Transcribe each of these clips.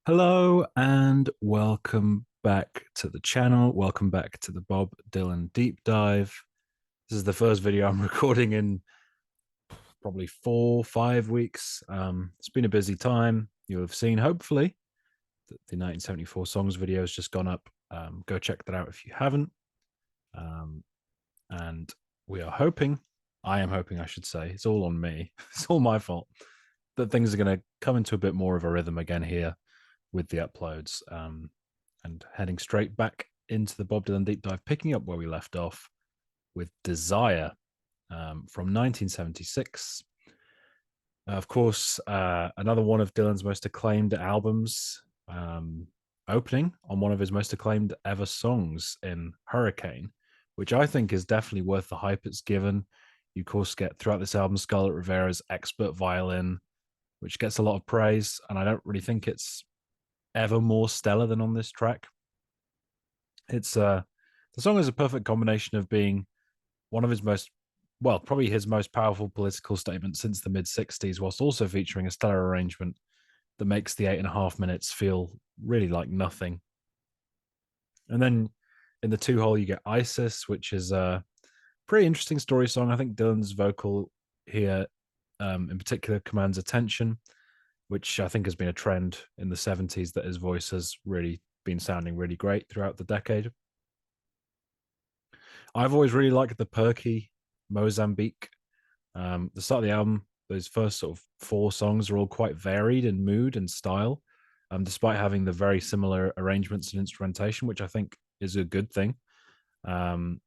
Hello and welcome back to the channel. Welcome back to the Bob Dylan Deep Dive. This is the first video I'm recording in probably 4 or 5 weeks. It's been a busy time. You'll have seen, hopefully, that the 1974 songs video has just gone up. Go check that out if you haven't. Um, and we are hoping, I am hoping, I should say, it's all on me. It's all my fault that things are going to come into a bit more of a rhythm again here with the uploads, and heading straight back into the Bob Dylan deep dive, picking up where we left off with Desire, from 1976. Of course, another one of Dylan's most acclaimed albums, opening on one of his most acclaimed ever songs in Hurricane, which I think is definitely worth the hype it's given. You, of course, get throughout this album Scarlett Rivera's expert violin, which gets a lot of praise, and I don't really think it's ever more stellar than on this track. It's the song is a perfect combination of being one of his most, well, probably his most powerful political statement since the mid 60s, whilst also featuring a stellar arrangement that makes the 8.5 minutes feel really like nothing. And then in the two hole, you get Isis, which is a pretty interesting story song. I think Dylan's vocal here, in particular, commands attention, which I think has been a trend in the 70s, that his voice has really been sounding really great throughout the decade. I've always really liked the perky Mozambique. The start of the album, those first sort of four songs are all quite varied in mood and style, despite having the very similar arrangements and instrumentation, which I think is a good thing. Um,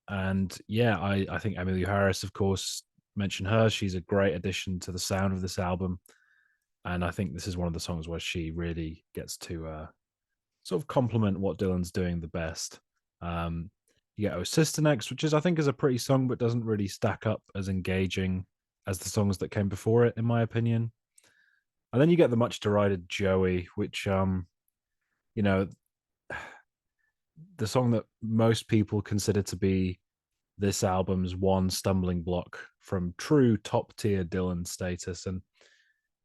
and yeah, I think Emmylou Harris, of course, mention her. She's a great addition to the sound of this album. And I think this is one of the songs where she really gets to sort of complement what Dylan's doing the best. Um, you get Oh Sister Next, which is, I think, is a pretty song, but doesn't really stack up as engaging as the songs that came before it, in my opinion. And then you get the much derided Joey, which, you know, the song that most people consider to be this album's one stumbling block from true top tier Dylan status. And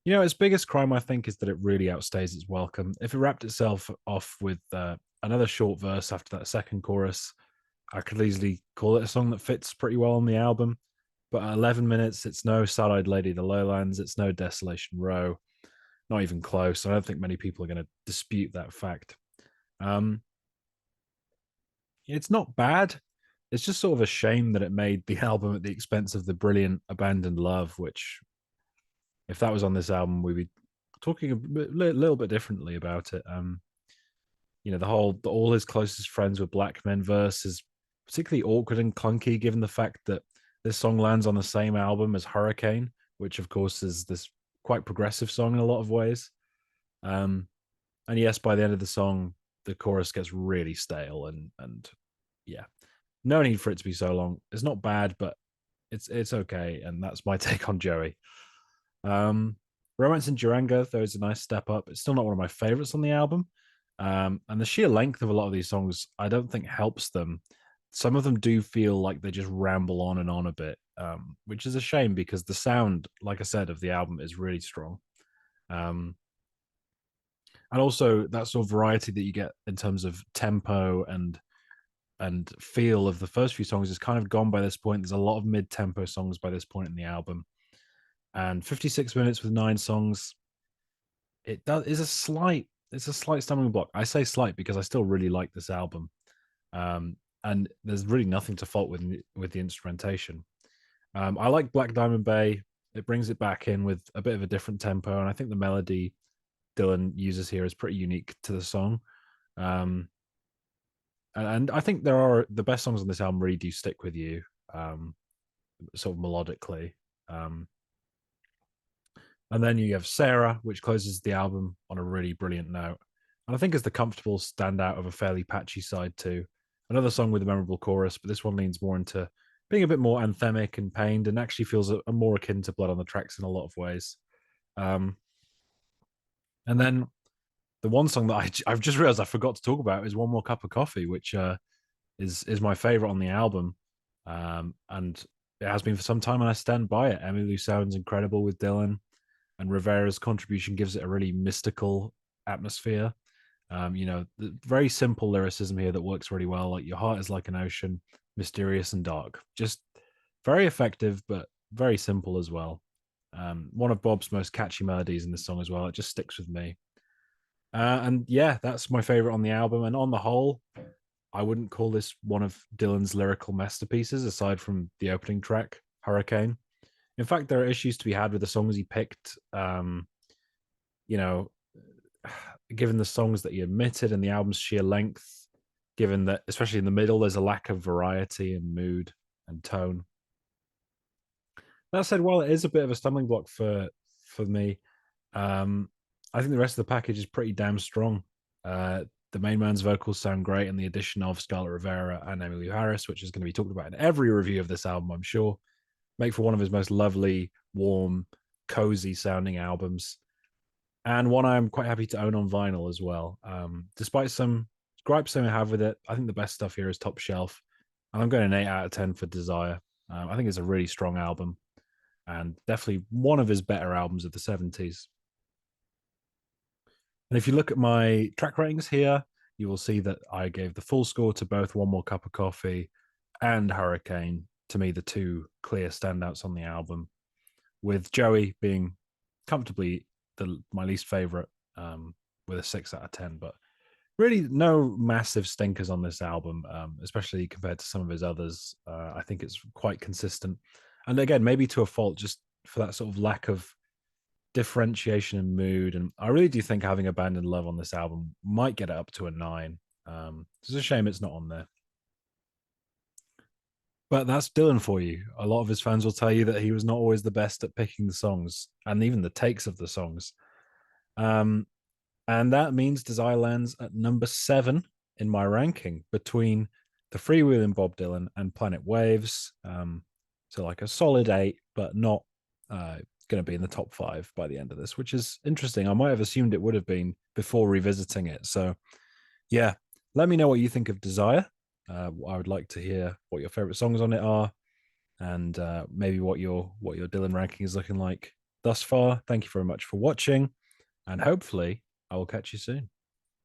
its biggest crime, I think, is that it really outstays its welcome. If it wrapped itself off with another short verse after that second chorus, I could easily call it a song that fits pretty well on the album. But at 11 minutes, it's no Sad-Eyed Lady of the Lowlands, it's no Desolation Row, not even close. I don't think many people are going to dispute that fact. Um, it's not bad. It's just sort of a shame that it made the album at the expense of the brilliant Abandoned Love, which, if that was on this album, we'd be talking little bit differently about it. All his closest friends were black men verse is particularly awkward and clunky, given the fact that this song lands on the same album as Hurricane, which of course is this quite progressive song in a lot of ways. Um, and yes, by the end of the song, the chorus gets really stale, and yeah, no need for it to be so long. It's not bad, but it's okay, and that's my take on Joey. Um, Romance in Durango, though, is a nice step up. It's still not one of my favorites on the album. And the sheer length of a lot of these songs, I don't think helps them. Some of them do feel like they just ramble on and on a bit, which is a shame because the sound, like I said, of the album is really strong. Um, and also that sort of variety that you get in terms of tempo and feel of the first few songs is kind of gone by this point. There's a lot of mid-tempo songs by this point in the album, and 56 minutes with 9 songs, it does is a slight it's a slight stumbling block. I say slight because I still really like this album, and there's really nothing to fault with the instrumentation. I like Black Diamond Bay. It brings it back in with a bit of a different tempo, and I think the melody Dylan uses here is pretty unique to the song. Um, and I think there are the best songs on this album really do stick with you, sort of melodically. Um, And then you have Sarah, which closes the album on a really brilliant note. And I think is the comfortable standout of a fairly patchy side too. Another song with a memorable chorus, but this one leans more into being a bit more anthemic and pained, and actually feels a more akin to Blood on the Tracks in a lot of ways. Um, and then the one song that I've just realized I forgot to talk about is One More Cup of Coffee, which is my favorite on the album. And it has been for some time, and I stand by it. Emmylou sounds incredible with Dylan, and Rivera's contribution gives it a really mystical atmosphere. Very simple lyricism here that works really well. Like your heart is like an ocean, mysterious and dark. Just very effective, but very simple as well. One of Bob's most catchy melodies in this song as well. It just sticks with me. And yeah, that's my favorite on the album. And on the whole, I wouldn't call this one of Dylan's lyrical masterpieces, aside from the opening track, Hurricane. In fact, there are issues to be had with the songs he picked. You know, given the songs that he omitted and the album's sheer length, given that, especially in the middle, there's a lack of variety and mood and tone. That said, while it is a bit of a stumbling block for me, um, I think the rest of the package is pretty damn strong. The main man's vocals sound great, and the addition of Scarlett Rivera and Emmylou Harris, which is going to be talked about in every review of this album, I'm sure, make for one of his most lovely, warm, cozy sounding albums, and one I'm quite happy to own on vinyl as well. Despite some gripes I may have with it, I think the best stuff here is top shelf, and I'm going an 8 out of 10 for Desire. I think it's a really strong album, and definitely one of his better albums of the 70s. And if you look at my track ratings here, you will see that I gave the full score to both One More Cup of Coffee and Hurricane, to me, the two clear standouts on the album, with Joey being comfortably my least favorite, with a 6 out of 10. But really, no massive stinkers on this album, especially compared to some of his others. I think it's quite consistent. And again, maybe to a fault, just for that sort of lack of differentiation and mood. And I really do think having Abandoned Love on this album might get it up to a 9. It's a shame it's not on there. But that's Dylan for you. A lot of his fans will tell you that he was not always the best at picking the songs and even the takes of the songs. Um, and that means Desire lands at number 7 in my ranking between The Freewheeling Bob Dylan and Planet Waves. So like a solid 8, but not going to be in the top 5 by the end of this, which is interesting. I might have assumed it would have been before revisiting it. So yeah, let me know what you think of Desire. I would like to hear what your favorite songs on it are, and maybe what your Dylan ranking is looking like thus far. Thank you very much for watching, and hopefully I will catch you soon.